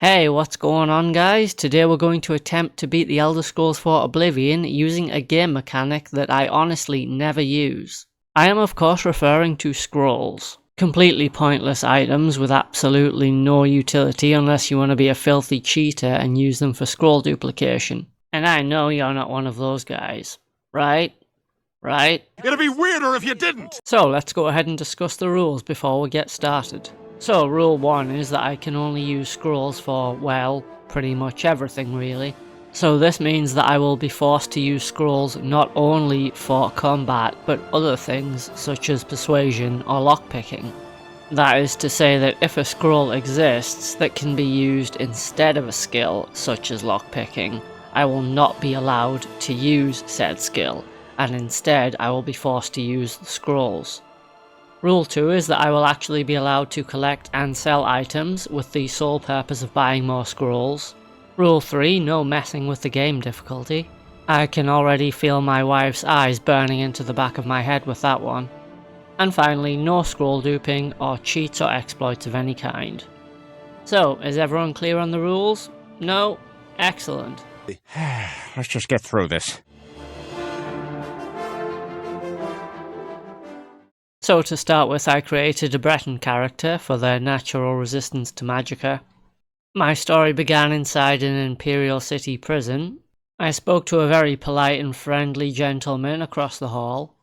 Hey, what's going on guys? Today we're going to attempt to beat the Elder Scrolls 4 Oblivion using a game mechanic that I honestly never use. I am of course referring to scrolls. Completely pointless items with absolutely no utility unless you want to be a filthy cheater and use them for scroll duplication. And I know you're not one of those guys. Right? It'd be weirder if you didn't! So let's go ahead and discuss the rules before we get started. So rule 1 is that I can only use scrolls for, well, pretty much everything really. So this means that I will be forced to use scrolls not only for combat, but other things such as persuasion or lockpicking. That is to say that if a scroll exists that can be used instead of a skill such as lockpicking, I will not be allowed to use said skill, and instead I will be forced to use the scrolls. Rule 2 is that I will actually be allowed to collect and sell items with the sole purpose of buying more scrolls. Rule 3, no messing with the game difficulty. I can already feel my wife's eyes burning into the back of my head with that one. And finally, no scroll duping or cheats or exploits of any kind. So, is everyone clear on the rules? No? Excellent. Let's just get through this. So to start with, I created a Breton character for their natural resistance to magicka. My story began inside an Imperial City prison. I spoke to a very polite and friendly gentleman across the hall.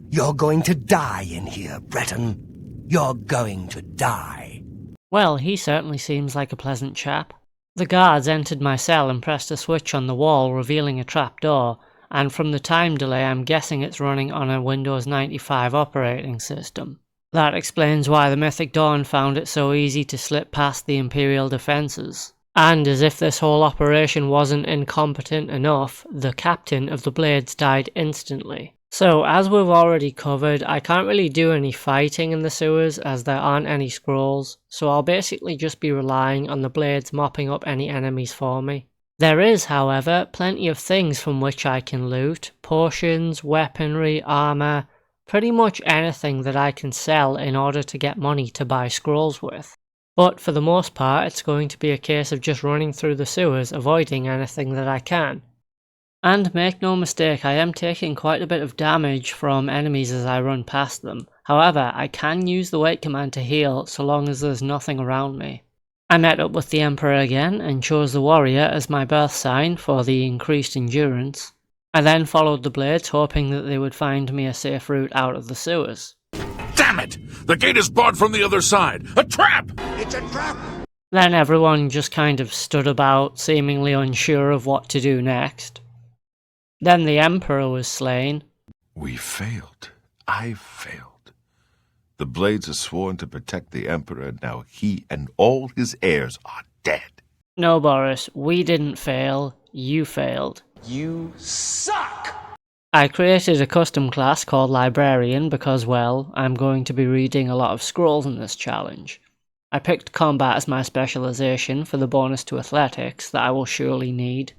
You're going to die in here, Breton. You're going to die. Well, he certainly seems like a pleasant chap. The guards entered my cell and pressed a switch on the wall revealing a trapdoor, and from the time delay I'm guessing it's running on a Windows 95 operating system. That explains why the Mythic Dawn found it so easy to slip past the Imperial defences. And as if this whole operation wasn't incompetent enough, the captain of the Blades died instantly. So as we've already covered, I can't really do any fighting in the sewers as there aren't any scrolls, so I'll basically just be relying on the Blades mopping up any enemies for me. There is, however, plenty of things from which I can loot: potions, weaponry, armour, pretty much anything that I can sell in order to get money to buy scrolls with. But for the most part it's going to be a case of just running through the sewers, avoiding anything that I can. And make no mistake, I am taking quite a bit of damage from enemies as I run past them. However, I can use the wait command to heal so long as there's nothing around me. I met up with the Emperor again and chose the warrior as my birth sign for the increased endurance. I then followed the Blades, hoping that they would find me a safe route out of the sewers. Damn it! The gate is barred from the other side! A trap! It's a trap! Then everyone just kind of stood about, seemingly unsure of what to do next. Then the Emperor was slain. We failed. I failed. The Blades are sworn to protect the Emperor, and now he and all his heirs are dead. No, Boris, we didn't fail. You failed. You suck! I created a custom class called Librarian because, well, I'm going to be reading a lot of scrolls in this challenge. I picked combat as my specialization for the bonus to athletics that I will surely need.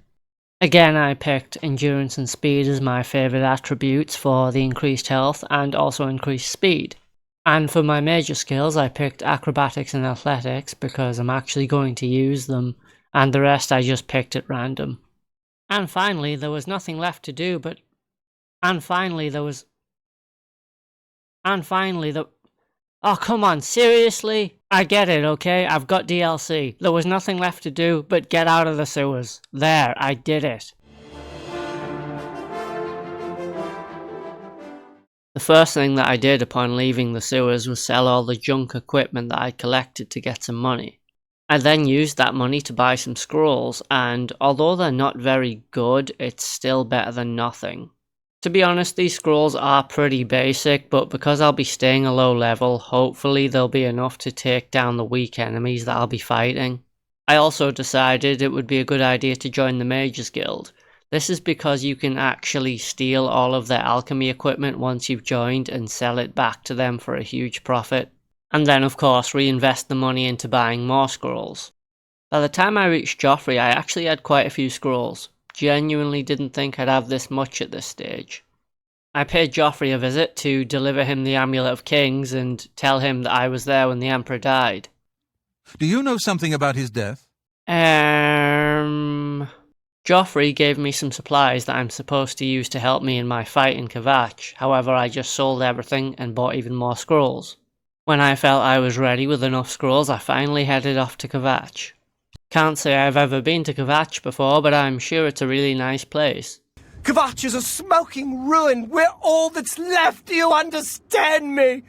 Again, I picked endurance and speed as my favourite attributes for the increased health and also increased speed. And for my major skills I picked acrobatics and athletics because I'm actually going to use them, and the rest I just picked at random. And finally there was nothing left to do but... Oh come on, seriously? I get it, okay? I've got DLC. There was nothing left to do but get out of the sewers. There, I did it. The first thing that I did upon leaving the sewers was sell all the junk equipment that I collected to get some money. I then used that money to buy some scrolls, and although they're not very good, it's still better than nothing. To be honest, these scrolls are pretty basic, but because I'll be staying a low level, hopefully they'll be enough to take down the weak enemies that I'll be fighting. I also decided it would be a good idea to join the Mages Guild. This is because you can actually steal all of their alchemy equipment once you've joined and sell it back to them for a huge profit. And then of course reinvest the money into buying more scrolls. By the time I reached Joffrey I actually had quite a few scrolls. Genuinely didn't think I'd have this much at this stage. I paid Joffrey a visit to deliver him the Amulet of Kings and tell him that I was there when the Emperor died. Do you know something about his death? Joffrey gave me some supplies that I'm supposed to use to help me in my fight in Kvatch. However, I just sold everything and bought even more scrolls. When I felt I was ready with enough scrolls, I finally headed off to Kvatch. Can't say I've ever been to Kvatch before, but I'm sure it's a really nice place. Kvatch is a smoking ruin. We're all that's left. Do you understand me?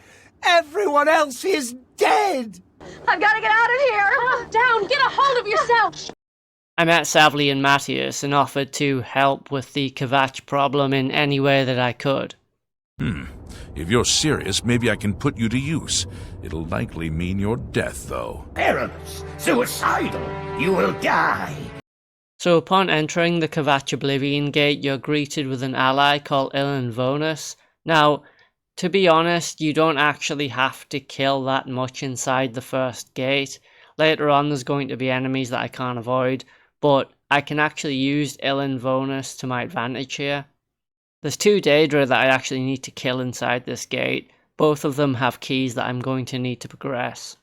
Everyone else is dead. I've got to get out of here. Calm down. Get a hold of yourself. I met Savli and Matthias and offered to help with the Kvatch problem in any way that I could. If you're serious, maybe I can put you to use. It'll likely mean your death, though. Perilous, suicidal. You will die. So upon entering the Kvatch Oblivion Gate, you're greeted with an ally called Ilan Vonus. Now, to be honest, you don't actually have to kill that much inside the first gate. Later on, there's going to be enemies that I can't avoid, but I can actually use Ilan Vonus to my advantage here. There's 2 Daedra that I actually need to kill inside this gate. Both of them have keys that I'm going to need to progress.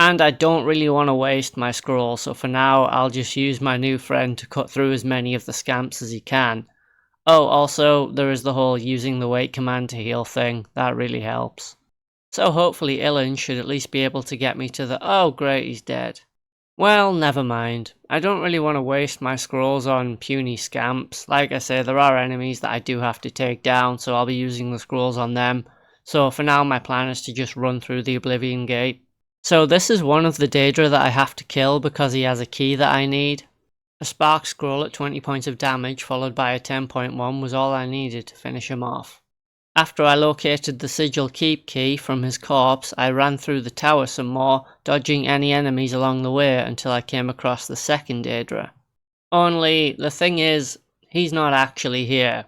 And I don't really want to waste my scroll, so for now I'll just use my new friend to cut through as many of the scamps as he can. Oh, also, there is the whole using the wait command to heal thing. That really helps. So hopefully Ilan should at least be able to get me to the... Oh great, he's dead. Well, never mind. I don't really want to waste my scrolls on puny scamps. Like I say, there are enemies that I do have to take down, so I'll be using the scrolls on them. So for now my plan is to just run through the Oblivion Gate. So this is one of the Daedra that I have to kill because he has a key that I need. A spark scroll at 20 points of damage followed by a 10.1 was all I needed to finish him off. After I located the Sigil Keep key from his corpse, I ran through the tower some more, dodging any enemies along the way until I came across the second Daedra. Only, the thing is, he's not actually here.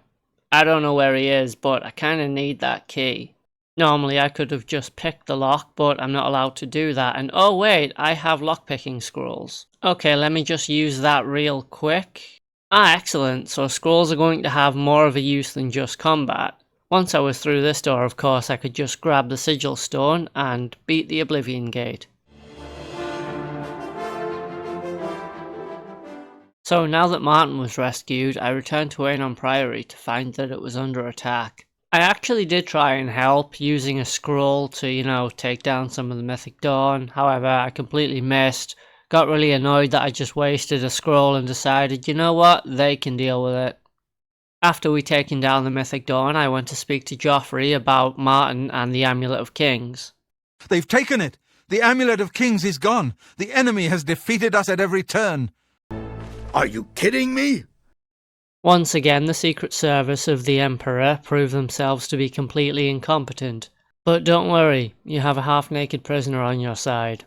I don't know where he is, but I kinda need that key. Normally I could have just picked the lock, but I'm not allowed to do that, and oh wait, I have lockpicking scrolls. Okay, let me just use that real quick. Ah, excellent, so scrolls are going to have more of a use than just combat. Once I was through this door, of course, I could just grab the Sigil Stone and beat the Oblivion Gate. So now that Martin was rescued, I returned to Aenon Priory to find that it was under attack. I actually did try and help using a scroll to, take down some of the Mythic Dawn. However, I completely missed, got really annoyed that I just wasted a scroll and decided, you know what, they can deal with it. After we taken down the Mythic Dawn, I went to speak to Joffrey about Martin and the Amulet of Kings. They've taken it! The Amulet of Kings is gone! The enemy has defeated us at every turn! Are you kidding me? Once again, the Secret Service of the Emperor proved themselves to be completely incompetent. But don't worry, you have a half-naked prisoner on your side.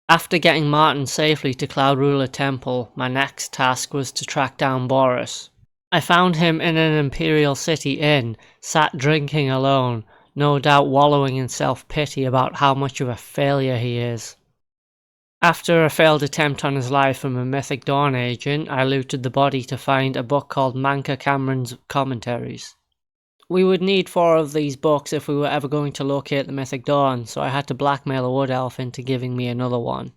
After getting Martin safely to Cloud Ruler Temple, my next task was to track down Boris. I found him in an Imperial City inn, sat drinking alone, no doubt wallowing in self-pity about how much of a failure he is. After a failed attempt on his life from a Mythic Dawn agent, I looted the body to find a book called Camoran's Commentaries. We would need 4 of these books if we were ever going to locate the Mythic Dawn, so I had to blackmail a wood elf into giving me another one.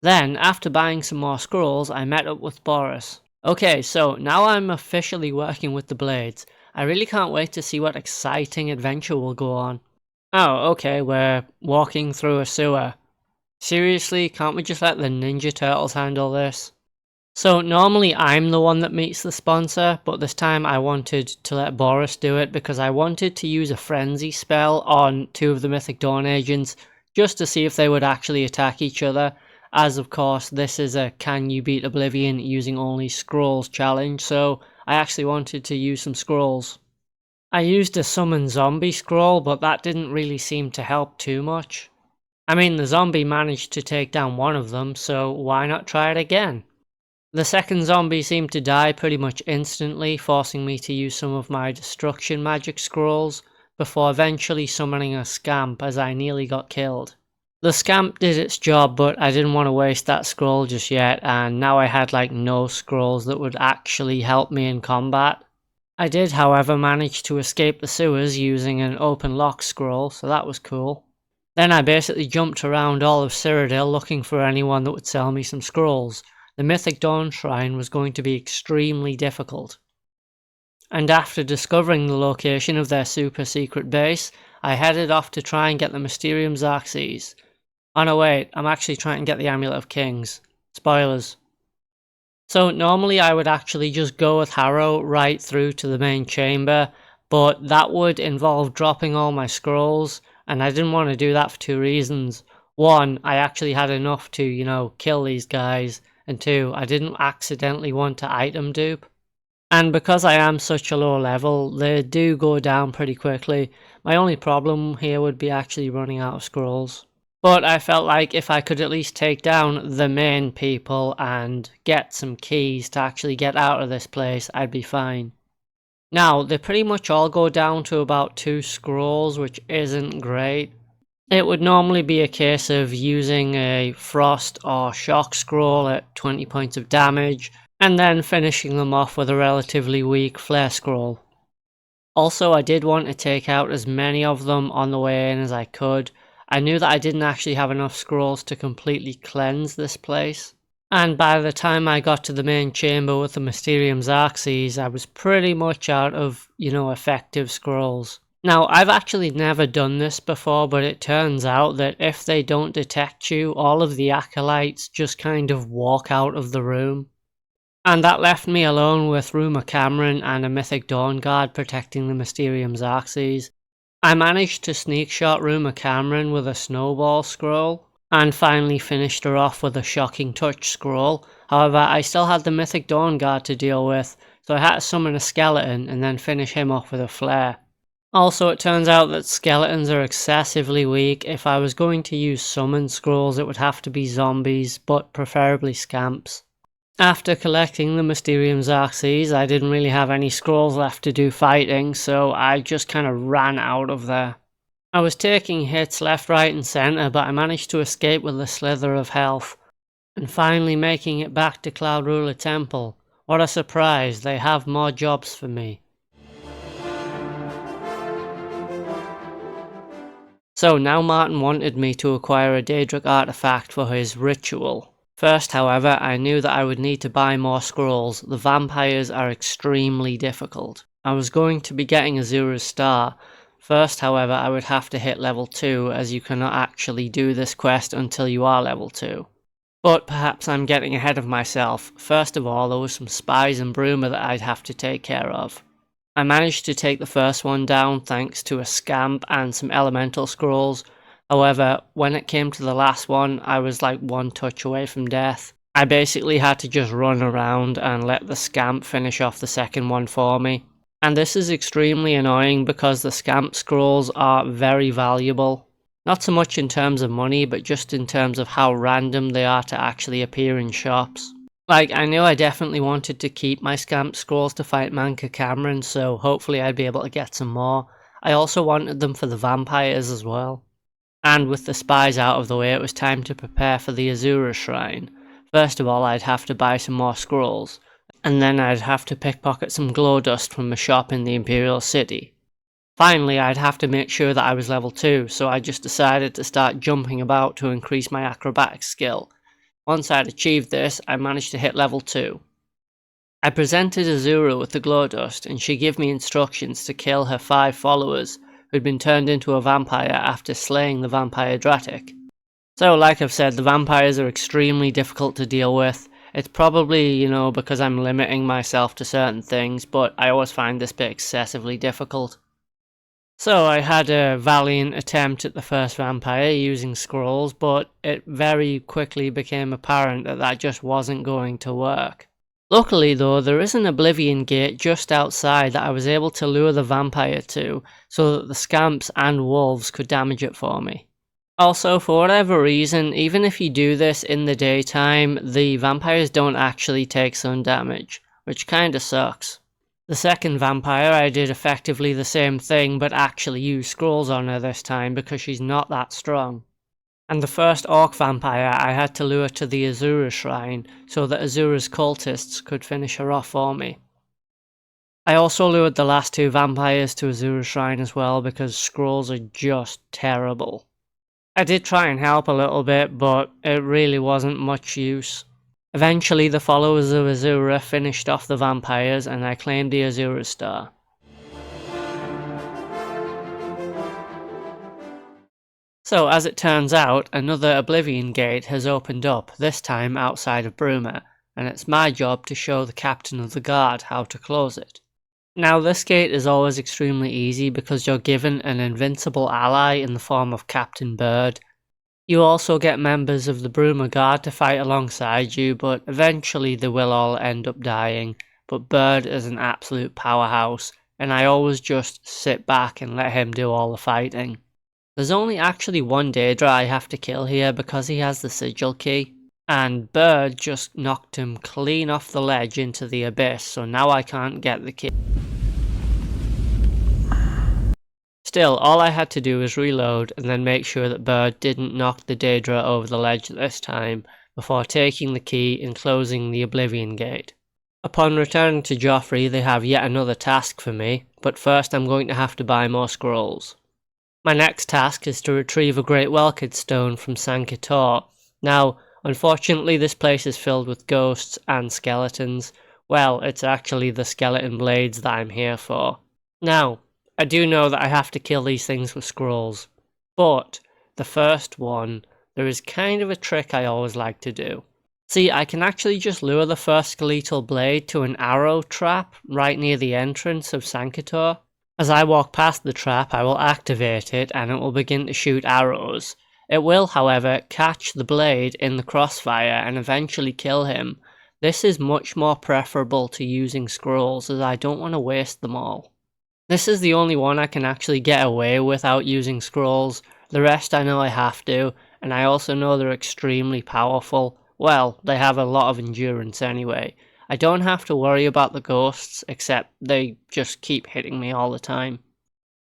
Then, after buying some more scrolls, I met up with Boris. Okay, so now I'm officially working with the Blades. I really can't wait to see what exciting adventure will go on. Oh, okay, we're walking through a sewer. Seriously, can't we just let the Ninja Turtles handle this? So normally I'm the one that meets the sponsor, but this time I wanted to let Boris do it because I wanted to use a frenzy spell on 2 of the Mythic Dawn agents just to see if they would actually attack each other. As of course this is a can you beat Oblivion using only scrolls challenge, so I actually wanted to use some scrolls. I used a summon zombie scroll, but that didn't really seem to help too much. I mean, the zombie managed to take down one of them, so why not try it again? The second zombie seemed to die pretty much instantly, forcing me to use some of my destruction magic scrolls, before eventually summoning a scamp as I nearly got killed. The scamp did its job, but I didn't want to waste that scroll just yet, and now I had no scrolls that would actually help me in combat. I did, however, manage to escape the sewers using an open lock scroll, so that was cool. Then I basically jumped around all of Cyrodiil looking for anyone that would sell me some scrolls. the Mythic Dawn Shrine was going to be extremely difficult. And after discovering the location of their super secret base, I headed off to try and get the Mysterium Xerxes. Oh no wait, I'm actually trying to get the Amulet of Kings. Spoilers. So normally I would actually just go with Harrow right through to the main chamber, but that would involve dropping all my scrolls, and I didn't want to do that for two reasons. One, I actually had enough to, kill these guys, and two, I didn't accidentally want to item dupe. And because I am such a low level, they do go down pretty quickly. My only problem here would be actually running out of scrolls. But I felt like if I could at least take down the main people and get some keys to actually get out of this place, I'd be fine. Now, they pretty much all go down to about 2 scrolls, which isn't great. It would normally be a case of using a Frost or Shock scroll at 20 points of damage, and then finishing them off with a relatively weak Flare scroll. Also, I did want to take out as many of them on the way in as I could. I knew that I didn't actually have enough scrolls to completely cleanse this place. And by the time I got to the main chamber with the Mysterium Xerxes, I was pretty much out of, effective scrolls. Now, I've actually never done this before, but it turns out that if they don't detect you, all of the acolytes just kind of walk out of the room. And that left me alone with Camoran and a Mythic Dawn Guard protecting the Mysterium Xerxes. I managed to sneak shot Camoran with a Snowball scroll, and finally finished her off with a Shocking Touch scroll. However, I still had the Mythic Dawn Guard to deal with, so I had to summon a skeleton and then finish him off with a flare. Also, it turns out that skeletons are excessively weak. If I was going to use summon scrolls, it would have to be zombies, but preferably scamps. After collecting the Mysterium Xerxes, I didn't really have any scrolls left to do fighting, so I just kind of ran out of there. I was taking hits left, right and centre, but I managed to escape with a slither of health, and finally making it back to Cloud Ruler Temple. What a surprise, they have more jobs for me. So now Martin wanted me to acquire a Daedric artifact for his ritual. First, however, I knew that I would need to buy more scrolls. The vampires are extremely difficult. I was going to be getting Azura's Star. First, however, I would have to hit level 2, as you cannot actually do this quest until you are level 2. But perhaps I'm getting ahead of myself. First of all, there was some spies and Bruma that I'd have to take care of. I managed to take the first one down thanks to a scamp and some elemental scrolls. However, when it came to the last one, I was like one touch away from death. I basically had to just run around and let the scamp finish off the second one for me. And this is extremely annoying because the scamp scrolls are very valuable. Not so much in terms of money, but just in terms of how random they are to actually appear in shops. Like, I knew I definitely wanted to keep my scamp scrolls to fight Camoran, so hopefully I'd be able to get some more. I also wanted them for the vampires as well. And with the spies out of the way, it was time to prepare for the Azura Shrine. First of all, I'd have to buy some more scrolls, and then I'd have to pickpocket some glow dust from a shop in the Imperial City. Finally, I'd have to make sure that I was level 2, so I just decided to start jumping about to increase my acrobatics skill. Once I'd achieved this, I managed to hit level 2. I presented Azura with the glow dust, and she gave me instructions to kill her 5 followers, who'd been turned into a vampire after slaying the vampire Dratic. So like I've said, the vampires are extremely difficult to deal with. It's probably, because I'm limiting myself to certain things, but I always find this bit excessively difficult. So I had a valiant attempt at the first vampire using scrolls, but it very quickly became apparent that that just wasn't going to work. Luckily though, there is an oblivion gate just outside that I was able to lure the vampire to, so that the scamps and wolves could damage it for me. Also, for whatever reason, even if you do this in the daytime, the vampires don't actually take sun damage, which kinda sucks. The second vampire, I did effectively the same thing, but actually used scrolls on her this time because she's not that strong. And the first orc vampire, I had to lure to the Azura Shrine, so that Azura's cultists could finish her off for me. I also lured the last 2 vampires to Azura Shrine as well, because scrolls are just terrible. I did try and help a little bit, but it really wasn't much use. Eventually the followers of Azura finished off the vampires and I claimed the Azura Star. So as it turns out, another Oblivion Gate has opened up, this time outside of Bruma, and it's my job to show the Captain of the Guard how to close it. Now this gate is always extremely easy because you're given an invincible ally in the form of Captain Bird. You also get members of the Bruma Guard to fight alongside you, but eventually they will all end up dying. But Bird is an absolute powerhouse, and I always just sit back and let him do all the fighting. There's only actually one Daedra I have to kill here because he has the sigil key, and Bird just knocked him clean off the ledge into the abyss, so now I can't get the key. Still, all I had to do was reload and then make sure that Bird didn't knock the Daedra over the ledge this time, before taking the key and closing the Oblivion Gate. Upon returning to Joffrey, they have yet another task for me, but first I'm going to have to buy more scrolls. My next task is to retrieve a Great Welkid Stone from Sancre Tor. Now, unfortunately this place is filled with ghosts and skeletons. Well, it's actually the skeleton blades that I'm here for. Now, I do know that I have to kill these things with scrolls, but the first one, there is kind of a trick I always like to do. See, I can actually just lure the first skeletal blade to an arrow trap right near the entrance of Sancre Tor. As I walk past the trap, I will activate it and it will begin to shoot arrows. It will, however, catch the blade in the crossfire and eventually kill him. This is much more preferable to using scrolls as I don't want to waste them all. This is the only one I can actually get away without using scrolls. The rest I know I have to, and I also know they're extremely powerful. Well, they have a lot of endurance anyway. I don't have to worry about the ghosts, except they just keep hitting me all the time.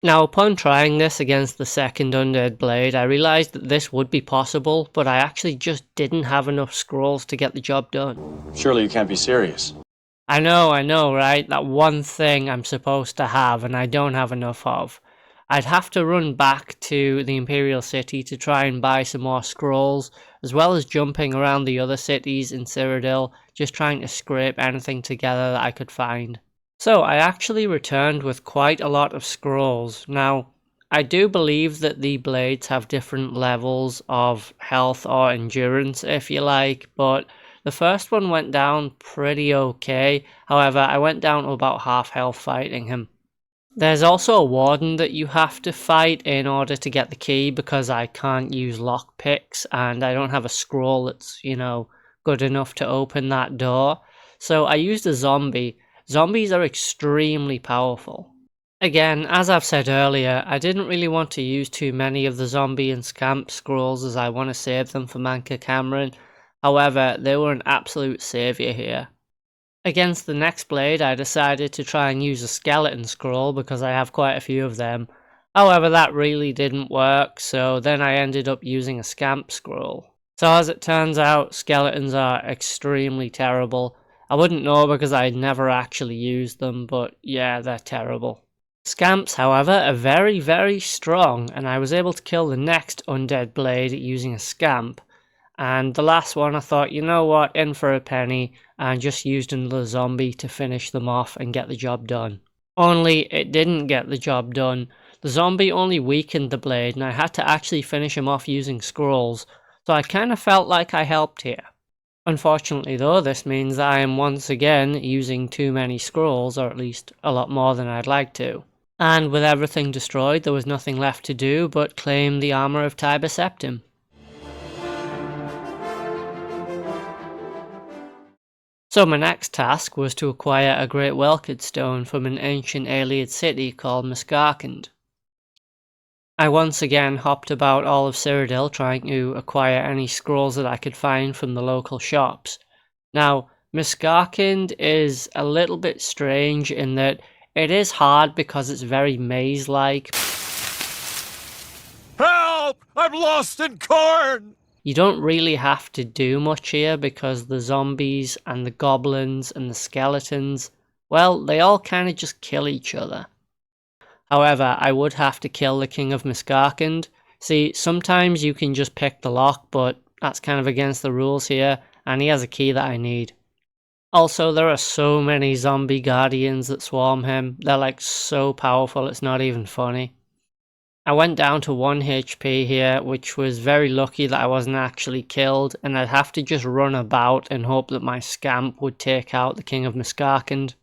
Now, upon trying this against the second undead blade, I realised that this would be possible, but I actually just didn't have enough scrolls to get the job done. Surely you can't be serious. I know, right? That one thing I'm supposed to have and I don't have enough of. I'd have to run back to the Imperial City to try and buy some more scrolls, as well as jumping around the other cities in Cyrodiil, just trying to scrape anything together that I could find. So I actually returned with quite a lot of scrolls. Now, I do believe that the blades have different levels of health or endurance, if you like, but the first one went down pretty okay. However, I went down to about half health fighting him. There's also a warden that you have to fight in order to get the key because I can't use lockpicks and I don't have a scroll that's, good enough to open that door. So I used a zombie. Zombies are extremely powerful. Again, as I've said earlier, I didn't really want to use too many of the zombie and scamp scrolls as I want to save them for Manca Camoran. However, they were an absolute saviour here. Against the next blade, I decided to try and use a skeleton scroll because I have quite a few of them. However, that really didn't work, so then I ended up using a scamp scroll. So as it turns out, skeletons are extremely terrible. I wouldn't know because I never actually used them, but yeah, they're terrible. Scamps, however, are very, very strong, and I was able to kill the next undead blade using a scamp. And the last one I thought, you know what, in for a penny, and just used another zombie to finish them off and get the job done. Only it didn't get the job done. The zombie only weakened the blade and I had to actually finish him off using scrolls, so I kind of felt like I helped here. Unfortunately though, this means that I am once again using too many scrolls, or at least a lot more than I'd like to. And with everything destroyed, there was nothing left to do but claim the armour of Tiber Septim. So my next task was to acquire a Great Welkid Stone from an ancient Ayleid city called Macaren. I once again hopped about all of Cyrodiil trying to acquire any scrolls that I could find from the local shops. Now, Macaren is a little bit strange in that it is hard because it's very maze-like. Help! I'm lost in corn! You don't really have to do much here because the zombies and the goblins and the skeletons, well, they all kind of just kill each other. However, I would have to kill the King of Macaren. See, sometimes you can just pick the lock, but that's kind of against the rules here, and he has a key that I need. Also, there are so many zombie guardians that swarm him. They're like so powerful, it's not even funny. I went down to 1 HP here, which was very lucky that I wasn't actually killed, and I'd have to just run about and hope that my scamp would take out the King of Macaren.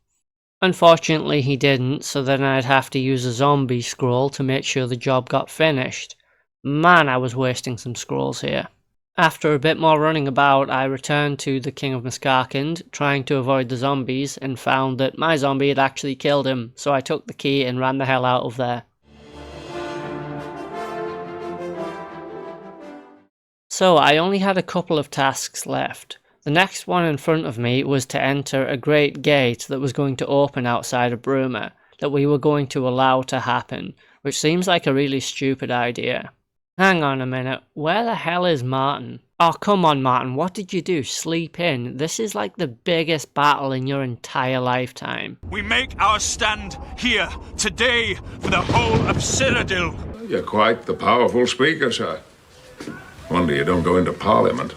Unfortunately he didn't, so then I'd have to use a zombie scroll to make sure the job got finished. Man, I was wasting some scrolls here. After a bit more running about, I returned to the King of Macaren, trying to avoid the zombies, and found that my zombie had actually killed him, so I took the key and ran the hell out of there. So I only had a couple of tasks left. The next one in front of me was to enter a great gate that was going to open outside of Bruma, that we were going to allow to happen, which seems like a really stupid idea. Hang on a minute, where the hell is Martin? Oh come on Martin, what did you do? Sleep in? This is like the biggest battle in your entire lifetime. We make our stand here, today, for the whole of Cyrodiil. You're quite the powerful speaker, sir. Wonder you don't go into Parliament.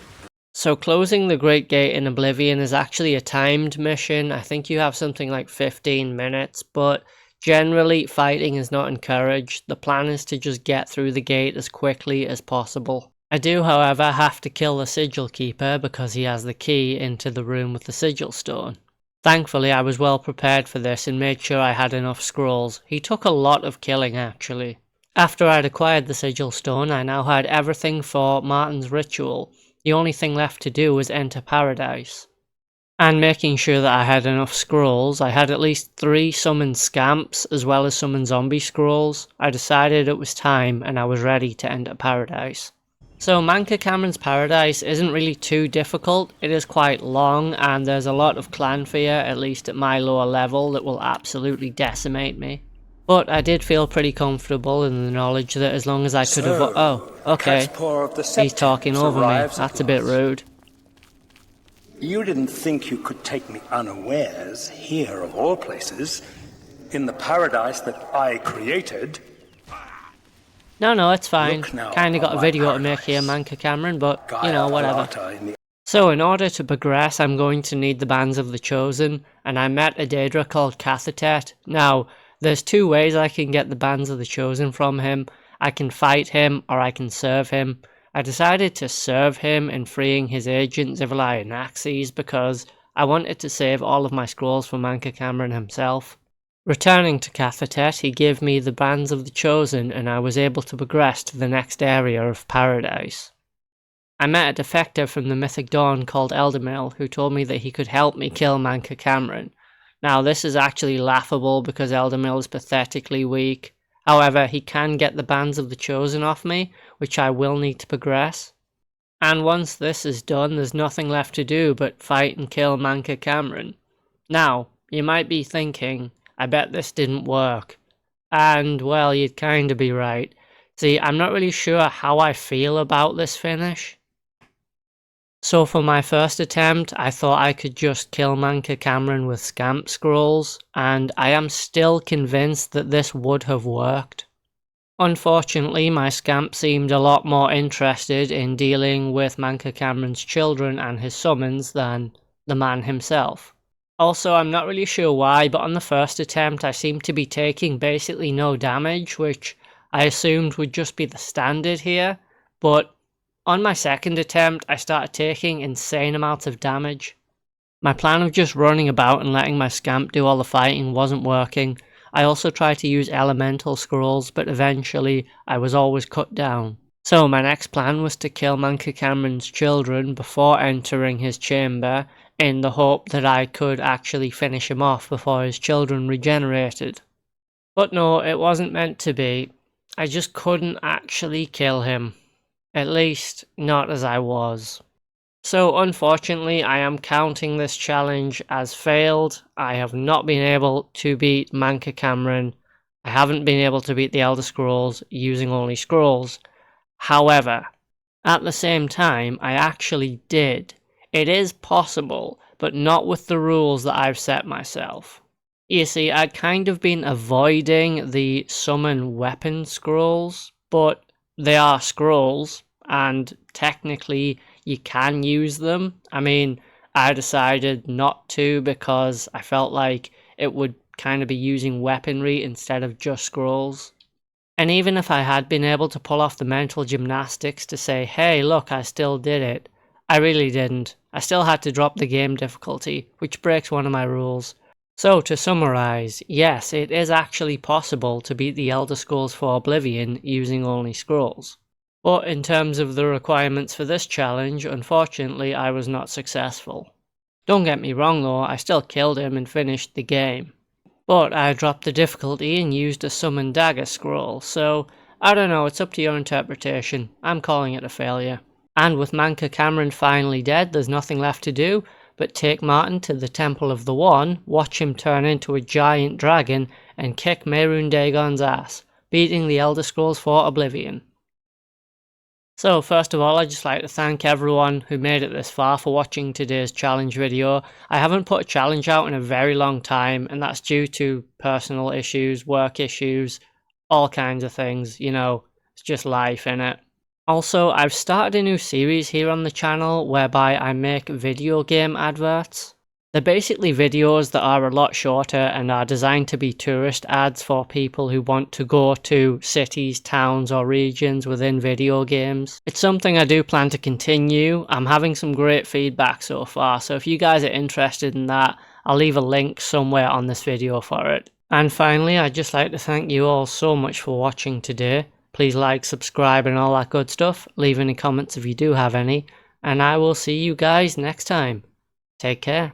So closing the Great Gate in Oblivion is actually a timed mission. I think you have something like 15 minutes, but generally fighting is not encouraged. The plan is to just get through the gate as quickly as possible. I do, however, have to kill the Sigil Keeper because he has the key into the room with the Sigil Stone. Thankfully, I was well prepared for this and made sure I had enough scrolls. He took a lot of killing, actually. After I'd acquired the Sigil Stone, I now had everything for Martin's ritual. The only thing left to do was enter Paradise. And making sure that I had enough scrolls, I had at least 3 summoned scamps as well as summoned zombie scrolls. I decided it was time and I was ready to enter Paradise. So Camoran's Paradise isn't really too difficult. It is quite long and there's a lot of clan fear, at least at my lower level, that will absolutely decimate me. But I did feel pretty comfortable in the knowledge that as long as I could avoid— oh, okay, he's talking over me, that's a bit rude. You didn't think you could take me unawares, here of all places, in the paradise that I created. No, it's fine. Kinda got a video to make here, Camoran, but, you know, whatever. So in order to progress, I'm going to need the Bands of the Chosen, and I met a Daedra called Kvatch. Now, there's 2 ways I can get the Bands of the Chosen from him. I can fight him, or I can serve him. I decided to serve him in freeing his agent Zivali and Axes because I wanted to save all of my scrolls for Camoran himself. Returning to Kvatch, he gave me the Bands of the Chosen and I was able to progress to the next area of Paradise. I met a defector from the Mythic Dawn called Eldermill who told me that he could help me kill Camoran. Now this is actually laughable because Eldermill is pathetically weak. However, he can get the Bands of the Chosen off me, which I will need to progress. And once this is done, there's nothing left to do but fight and kill Camoran. Now, you might be thinking, I bet this didn't work. And, well, you'd kinda be right. See, I'm not really sure how I feel about this finish. So for my first attempt, I thought I could just kill Camoran with Scamp Scrolls, and I am still convinced that this would have worked. Unfortunately, my Scamp seemed a lot more interested in dealing with Camoran's children and his summons than the man himself. Also, I'm not really sure why, but on the first attempt I seemed to be taking basically no damage, which I assumed would just be the standard here, but on my second attempt, I started taking insane amounts of damage. My plan of just running about and letting my scamp do all the fighting wasn't working. I also tried to use elemental scrolls, but eventually I was always cut down. So my next plan was to kill Camoran's children before entering his chamber, in the hope that I could actually finish him off before his children regenerated. But no, it wasn't meant to be. I just couldn't actually kill him. At least, not as I was. So unfortunately, I am counting this challenge as failed. I have not been able to beat Camoran. I haven't been able to beat the Elder Scrolls using only scrolls. However, at the same time, I actually did. It is possible, but not with the rules that I've set myself. You see, I'd kind of been avoiding the summon weapon scrolls, but they are scrolls, and technically you can use them. I mean, I decided not to because I felt like it would kind of be using weaponry instead of just scrolls. And even if I had been able to pull off the mental gymnastics to say, hey, look, I still did it, I really didn't. I still had to drop the game difficulty, which breaks one of my rules. So to summarise, yes, it is actually possible to beat the Elder Scrolls 4 Oblivion using only scrolls. But in terms of the requirements for this challenge, unfortunately I was not successful. Don't get me wrong though, I still killed him and finished the game. But I dropped the difficulty and used a summon dagger scroll, so I don't know, it's up to your interpretation. I'm calling it a failure. And with Camoran finally dead, there's nothing left to do but take Martin to the Temple of the One, watch him turn into a giant dragon, and kick Mehrunes Dagon's ass, beating the Elder Scrolls 4 Oblivion. So first of all, I'd just like to thank everyone who made it this far for watching today's challenge video. I haven't put a challenge out in a very long time, and that's due to personal issues, work issues, all kinds of things, you know, it's just life, innit? Also, I've started a new series here on the channel whereby I make video game adverts. They're basically videos that are a lot shorter and are designed to be tourist ads for people who want to go to cities, towns or regions within video games. It's something I do plan to continue. I'm having some great feedback so far, so if you guys are interested in that, I'll leave a link somewhere on this video for it. And finally, I'd just like to thank you all so much for watching today. Please like, subscribe and all that good stuff. Leave any comments if you do have any. And I will see you guys next time. Take care.